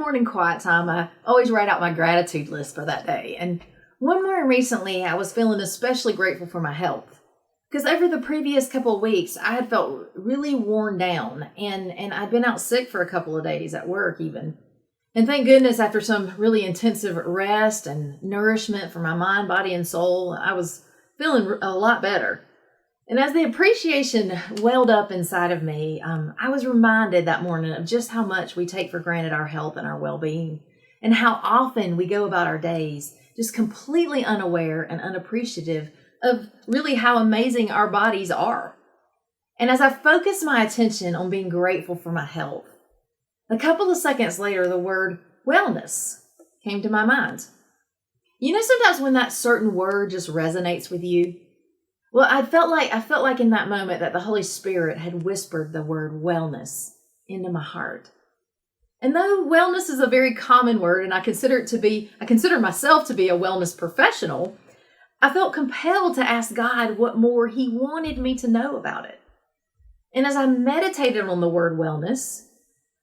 morning quiet time, I always write out my gratitude list for that day. And one morning recently, I was feeling especially grateful for my health. Because over the previous couple of weeks, I had felt really worn down, and I'd been out sick for a couple of days at work even. And thank goodness, after some really intensive rest and nourishment for my mind, body, and soul, I was feeling a lot better. And as the appreciation welled up inside of me, I was reminded that morning of just how much we take for granted our health and our well-being, and how often we go about our days just completely unaware and unappreciative of really how amazing our bodies are. And as I focused my attention on being grateful for my health, a couple of seconds later, the word wellness came to my mind. You know, sometimes when that certain word just resonates with you, well, I felt like in that moment that the Holy Spirit had whispered the word wellness into my heart. And though wellness is a very common word, and I consider myself to be a wellness professional, I felt compelled to ask God what more He wanted me to know about it. And as I meditated on the word wellness,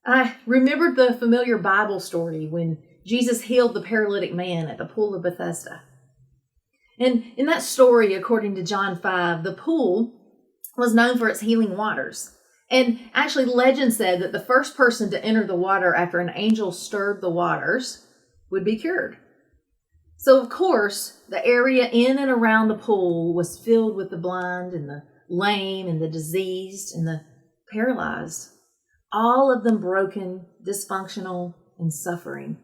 I remembered the familiar Bible story when Jesus healed the paralytic man at the pool of Bethesda. And in that story, according to John 5, the pool was known for its healing waters. And actually, legend said that the first person to enter the water after an angel stirred the waters would be cured. So, of course, the area in and around the pool was filled with the blind and the lame and the diseased and the paralyzed, all of them broken, dysfunctional, and suffering,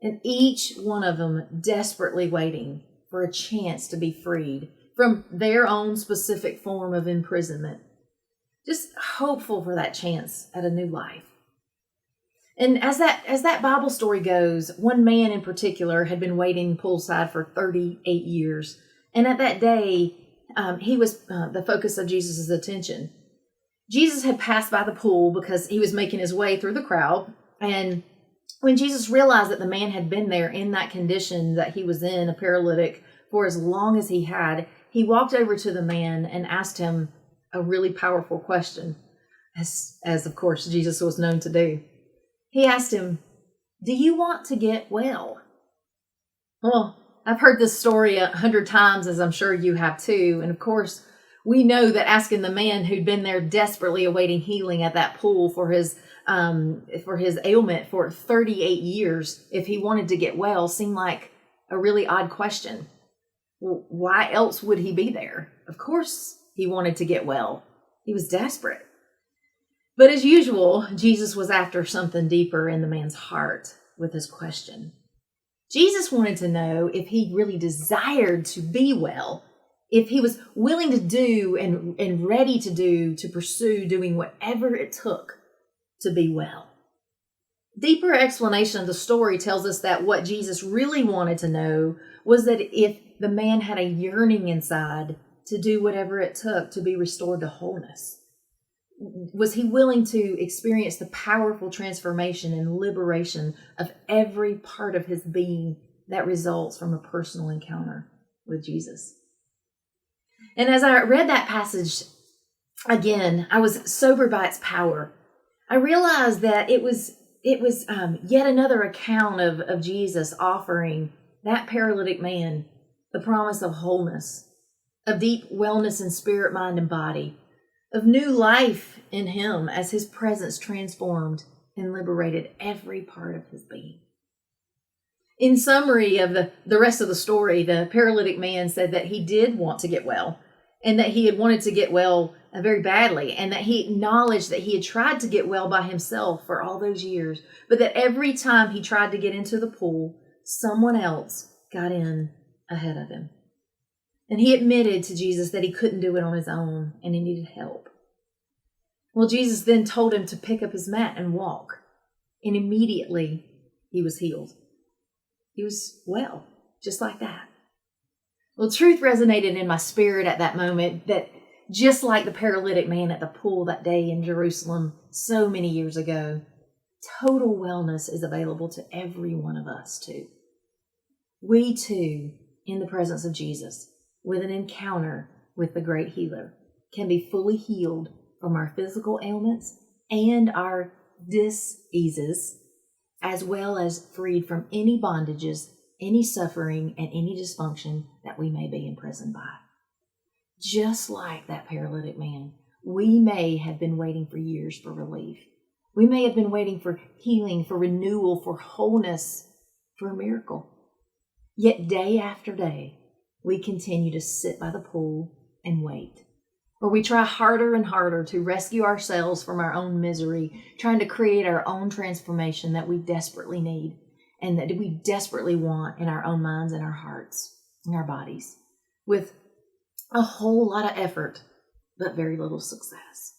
and each one of them desperately waiting for a chance to be freed from their own specific form of imprisonment, just hopeful for that chance at a new life. And as that Bible story goes, one man in particular had been waiting poolside for 38 years. And at that day, he was the focus of Jesus' attention. Jesus had passed by the pool because he was making his way through the crowd. And when Jesus realized that the man had been there in that condition that he was in, a paralytic, for as long as he had, he walked over to the man and asked him a really powerful question, as of course Jesus was known to do. He asked him, "Do you want to get well?" Well, I've heard this story 100 times, as I'm sure you have too. And of course, we know that asking the man who'd been there desperately awaiting healing at that pool for his ailment for 38 years, if he wanted to get well, seemed like a really odd question. Well, why else would he be there? Of course he wanted to get well. He was desperate. But as usual, Jesus was after something deeper in the man's heart with his question. Jesus wanted to know if he really desired to be well, if he was willing to do and ready to pursue doing whatever it took to be well. Deeper explanation of the story tells us that what Jesus really wanted to know was that if the man had a yearning inside to do whatever it took to be restored to wholeness. Was he willing to experience the powerful transformation and liberation of every part of his being that results from a personal encounter with Jesus? And as I read that passage again, I was sobered by its power. I realized that it was yet another account of Jesus offering that paralytic man the promise of wholeness, of deep wellness in spirit, mind, and body, of new life in him as his presence transformed and liberated every part of his being. In summary of the rest of the story, the paralytic man said that he did want to get well, and that he had wanted to get well very badly, and that he acknowledged that he had tried to get well by himself for all those years, but that every time he tried to get into the pool, someone else got in ahead of him. And he admitted to Jesus that he couldn't do it on his own and he needed help. Well, Jesus then told him to pick up his mat and walk. And immediately he was healed. He was well, just like that. Well, truth resonated in my spirit at that moment that just like the paralytic man at the pool that day in Jerusalem so many years ago, total wellness is available to every one of us too. We too, in the presence of Jesus, with an encounter with the great healer, can be fully healed from our physical ailments and our diseases as well as freed from any bondages, any suffering, and any dysfunction that we may be imprisoned by. Just like that paralytic man, we may have been waiting for years for relief. We may have been waiting for healing, for renewal, for wholeness, for a miracle. Yet day after day, we continue to sit by the pool and wait. Or we try harder and harder to rescue ourselves from our own misery, trying to create our own transformation that we desperately need and that we desperately want in our own minds and our hearts and our bodies, with a whole lot of effort, but very little success.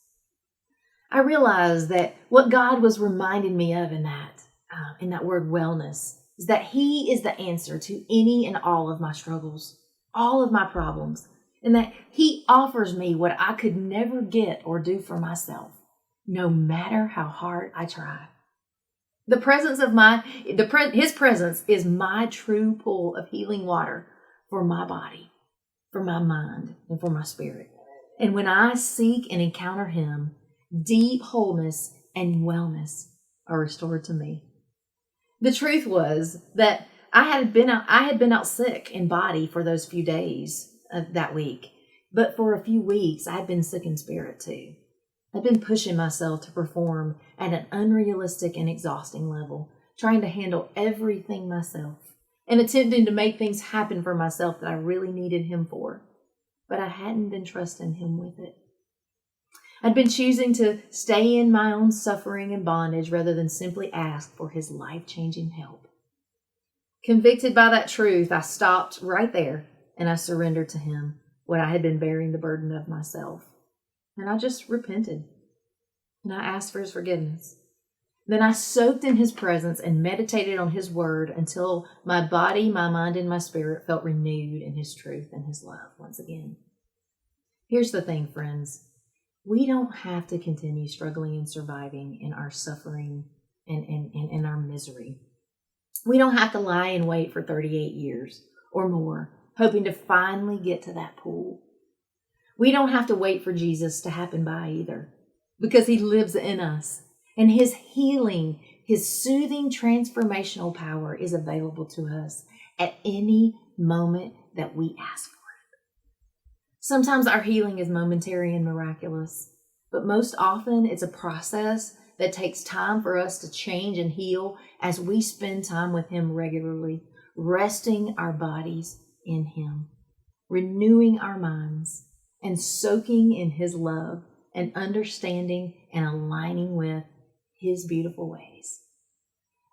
I realized that what God was reminding me of in that word wellness is that He is the answer to any and all of my struggles, all of my problems, and that He offers me what I could never get or do for myself, no matter how hard I try. His presence is my true pool of healing water for my body, for my mind, and for my spirit. And when I seek and encounter Him, deep wholeness and wellness are restored to me. The truth was that I had been out sick in body for those few days of that week, but for a few weeks I had been sick in spirit too. I'd been pushing myself to perform at an unrealistic and exhausting level, trying to handle everything myself and attempting to make things happen for myself that I really needed Him for, but I hadn't been trusting Him with it. I'd been choosing to stay in my own suffering and bondage rather than simply ask for His life-changing help. Convicted by that truth, I stopped right there and I surrendered to Him what I had been bearing the burden of myself. And I just repented and I asked for His forgiveness. Then I soaked in His presence and meditated on His word until my body, my mind, and my spirit felt renewed in His truth and His love once again. Here's the thing, friends. We don't have to continue struggling and surviving in our suffering and in our misery. We don't have to lie in wait for 38 years or more, hoping to finally get to that pool. We don't have to wait for Jesus to happen by either, because He lives in us, and His healing, His soothing, transformational power is available to us at any moment that we ask for. Sometimes our healing is momentary and miraculous, but most often it's a process that takes time for us to change and heal as we spend time with Him regularly, resting our bodies in Him, renewing our minds, and soaking in His love and understanding and aligning with His beautiful ways.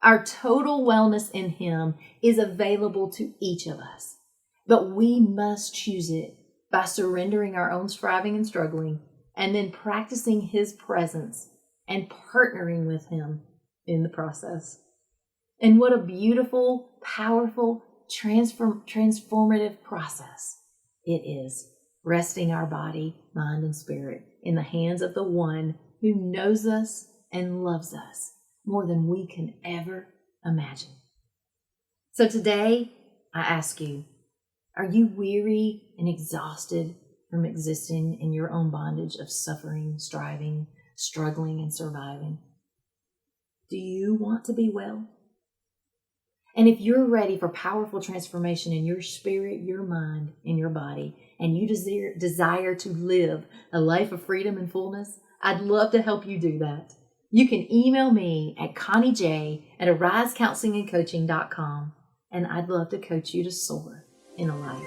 Our total wellness in Him is available to each of us, but we must choose it by surrendering our own striving and struggling, and then practicing His presence and partnering with Him in the process. And what a beautiful, powerful, transformative process it is, resting our body, mind, and spirit in the hands of the One who knows us and loves us more than we can ever imagine. So today, I ask you, are you weary and exhausted from existing in your own bondage of suffering, striving, struggling, and surviving? Do you want to be well? And if you're ready for powerful transformation in your spirit, your mind, and your body, and you desire to live a life of freedom and fullness, I'd love to help you do that. You can email me at conniej@arisecounselingandcoaching.com, and I'd love to coach you to soar in a life